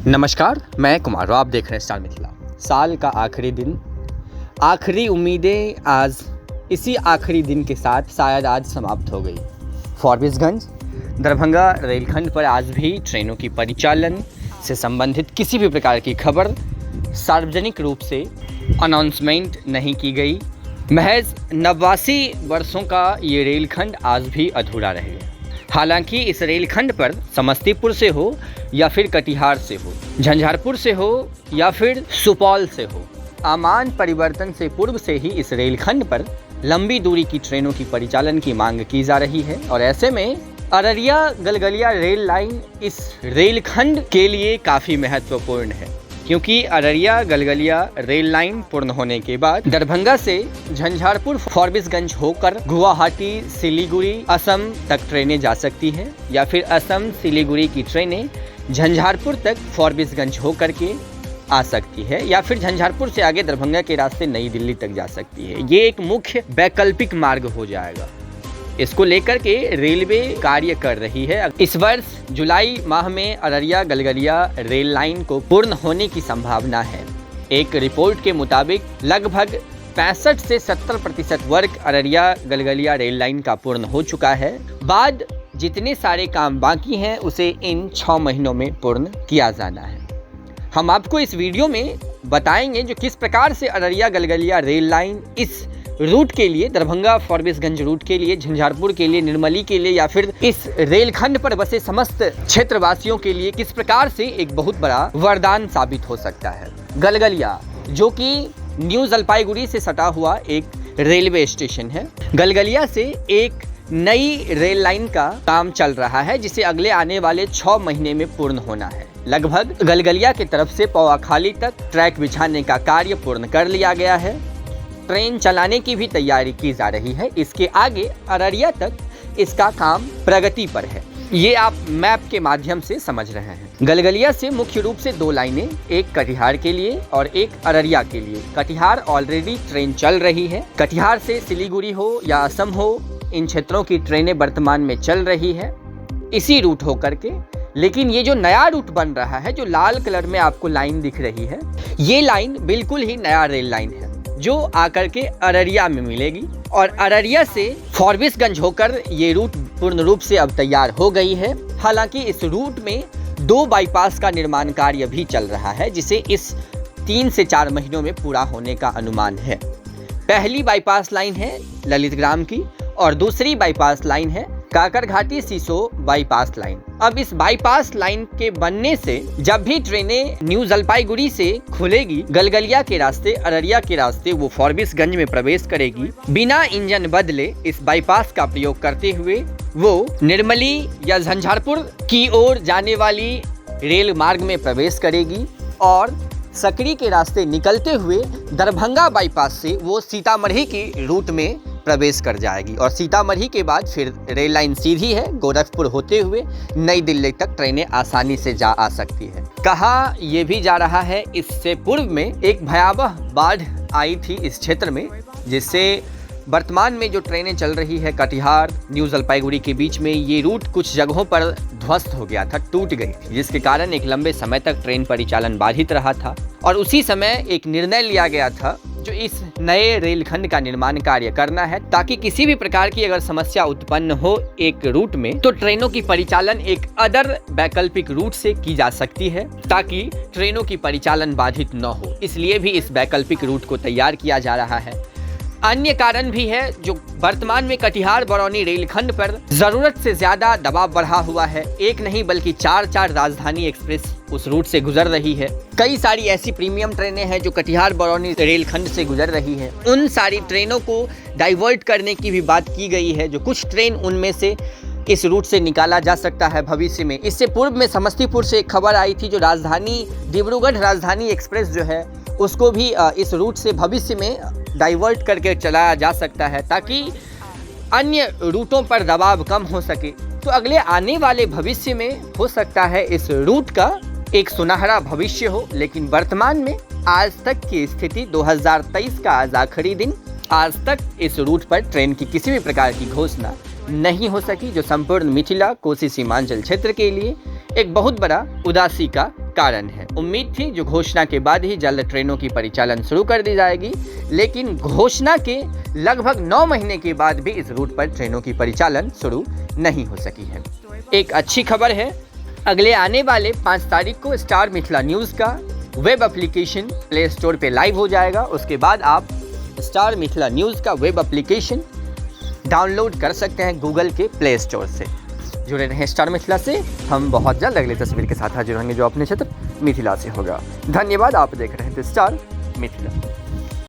नमस्कार, मैं कुमार और आप देख रहे हैं स्टार मिथिला। साल का आखिरी दिन, आखिरी उम्मीदें आज इसी आखिरी दिन के साथ शायद आज समाप्त हो गई। फॉरबिसगंज दरभंगा रेलखंड पर आज भी ट्रेनों की परिचालन से संबंधित किसी भी प्रकार की खबर सार्वजनिक रूप से अनाउंसमेंट नहीं की गई। महज 89 वर्षों का ये रेलखंड आज भी अधूरा रह गया। हालांकि इस रेलखंड पर समस्तीपुर से हो या फिर कटिहार से हो, झंझारपुर से हो या फिर सुपौल से हो, आमान परिवर्तन से पूर्व से ही इस रेलखंड पर लंबी दूरी की ट्रेनों की परिचालन की मांग की जा रही है। और ऐसे में अररिया गलगलिया रेल लाइन इस रेलखंड के लिए काफ़ी महत्वपूर्ण है, क्योंकि अररिया गलगलिया रेल लाइन पूर्ण होने के बाद दरभंगा से झंझारपुर फॉरबिसगंज होकर गुवाहाटी सिलीगुड़ी असम तक ट्रेनें जा सकती हैं, या फिर असम सिलीगुड़ी की ट्रेनें झंझारपुर तक फॉरबिसगंज होकर के आ सकती है, या फिर झंझारपुर से आगे दरभंगा के रास्ते नई दिल्ली तक जा सकती है। ये एक मुख्य वैकल्पिक मार्ग हो जाएगा। इसको लेकर के रेलवे कार्य कर रही है। इस वर्ष जुलाई माह में अररिया गलगलिया रेल लाइन को पूर्ण होने की संभावना है। एक रिपोर्ट के मुताबिक लगभग 65 से 70% work Araria Galgalia rail line का पूर्ण हो चुका है। बाद जितने सारे काम बाकी हैं उसे इन 6 महीनों में पूर्ण किया जाना है। हम आपको इस वीडियो में बताएंगे जो किस प्रकार से अररिया गलगलिया रेल लाइन इस रूट के लिए, दरभंगा फॉरबिसगंज रूट के लिए, झंझारपुर के लिए, निर्मली के लिए, या फिर इस रेलखंड पर बसे समस्त क्षेत्रवासियों के लिए किस प्रकार से एक बहुत बड़ा वरदान साबित हो सकता है। गलगलिया जो कि न्यू जलपाईगुड़ी से सटा हुआ एक रेलवे स्टेशन है। गलगलिया से एक नई रेल लाइन का काम चल रहा है, जिसे अगले आने वाले 6 महीने में पूर्ण होना है। लगभग गलगलिया की तरफ से पौआखाली तक ट्रैक बिछाने का कार्य पूर्ण कर लिया गया है। ट्रेन चलाने की भी तैयारी की जा रही है। इसके आगे अररिया तक इसका काम प्रगति पर है। ये आप मैप के माध्यम से समझ रहे हैं। गलगलिया से मुख्य रूप से 2 लाइनें, एक कटिहार के लिए और एक अररिया के लिए। कटिहार ऑलरेडी ट्रेन चल रही है। कटिहार से सिलीगुड़ी हो या असम हो, इन क्षेत्रों की ट्रेनें वर्तमान में चल रही है इसी रूट होकर के। लेकिन ये जो नया रूट बन रहा है, जो लाल कलर में आपको लाइन दिख रही है, ये लाइन बिल्कुल ही नया रेल लाइन है जो आकर के अररिया में मिलेगी। और अररिया से फॉरबिसगंज होकर ये रूट पूर्ण रूप से अब तैयार हो गई है। हालांकि इस रूट में 2 बाईपास का निर्माण कार्य भी चल रहा है, जिसे इस 3 से 4 महीनों में पूरा होने का अनुमान है। पहली बाईपास लाइन है ललितग्राम की और दूसरी बाईपास लाइन है काकरघाटी सीसो बाईपास लाइन। अब इस बाईपास लाइन के बनने से जब भी ट्रेनें न्यू जलपाईगुड़ी से खुलेगी, गलगलिया के रास्ते, अररिया के रास्ते, वो फॉरबिसगंज में प्रवेश करेगी। बिना इंजन बदले इस बाईपास का प्रयोग करते हुए वो निर्मली या झंझारपुर की ओर जाने वाली रेल मार्ग में प्रवेश करेगी और सकरी के रास्ते निकलते हुए दरभंगा बाईपास से वो सीतामढ़ी की रूट में प्रवेश कर जाएगी। और सीतामढ़ी के बाद फिर रेल लाइन सीधी है, गोरखपुर होते हुए नई दिल्ली तक ट्रेनें आसानी से जा आ सकती है। कहा यह भी जा रहा है, इससे पूर्व में एक भयावह बाढ़ आई थी इस क्षेत्र में, जिससे वर्तमान में जो ट्रेनें चल रही है कटिहार न्यू जलपाईगुड़ी के बीच में, ये रूट कुछ जगहों पर ध्वस्त हो गया था, टूट गई थी, जिसके कारण एक लंबे समय तक ट्रेन परिचालन बाधित रहा था। और उसी समय एक निर्णय लिया गया था जो इस नए रेलखंड का निर्माण कार्य करना है, ताकि किसी भी प्रकार की अगर समस्या उत्पन्न हो एक रूट में, तो ट्रेनों की परिचालन एक अदर वैकल्पिक रूट से की जा सकती है, ताकि ट्रेनों की परिचालन बाधित न हो। इसलिए भी इस वैकल्पिक रूट को तैयार किया जा रहा है। अन्य कारण भी है, जो वर्तमान में कटिहार बरौनी रेलखंड पर जरूरत से ज्यादा दबाव बढ़ा हुआ है। एक नहीं बल्कि 4 राजधानी एक्सप्रेस उस रूट से गुजर रही है। कई सारी ऐसी प्रीमियम ट्रेनें हैं जो कटिहार बरौनी रेलखंड से गुजर रही है। उन सारी ट्रेनों को डाइवर्ट करने की भी बात की गई है, जो कुछ ट्रेन उनमें से इस रूट से निकाला जा सकता है भविष्य में। इससे पूर्व में समस्तीपुर से एक खबर आई थी, जो राजधानी डिब्रूगढ़ राजधानी एक्सप्रेस जो है उसको भी इस रूट से भविष्य में डाइवर्ट करके चलाया जा सकता है, ताकि अन्य रूटों पर दबाव कम हो सके। तो अगले आने वाले भविष्य में हो सकता है इस रूट का एक सुनहरा भविष्य हो। लेकिन वर्तमान में आज तक की स्थिति, 2023 का आज आखिरी दिन, आज तक इस रूट पर ट्रेन की किसी भी प्रकार की घोषणा नहीं हो सकी, जो संपूर्ण मिथिला कोसी सीमांचल क्षेत्र के लिए एक बहुत बड़ा उदासी का कारण है। उम्मीद थी जो घोषणा के बाद ही जल्द ट्रेनों की परिचालन शुरू कर दी जाएगी, लेकिन घोषणा के लगभग 9 महीने के बाद भी इस रूट पर ट्रेनों की परिचालन शुरू नहीं हो सकी है। एक अच्छी खबर है, अगले आने वाले 5 तारीख को स्टार मिथिला न्यूज़ का वेब एप्लीकेशन प्ले स्टोर पे लाइव हो जाएगा। उसके बाद आप स्टार मिथिला न्यूज़ का वेब एप्लीकेशन डाउनलोड कर सकते हैं गूगल के प्ले स्टोर से। जुड़े रहें स्टार मिथिला से, हम बहुत जल्द अगली तस्वीर के साथ हाजिर होंगे जो अपने क्षेत्र मिथिला से होगा। धन्यवाद, आप देख रहे थे स्टार मिथिला।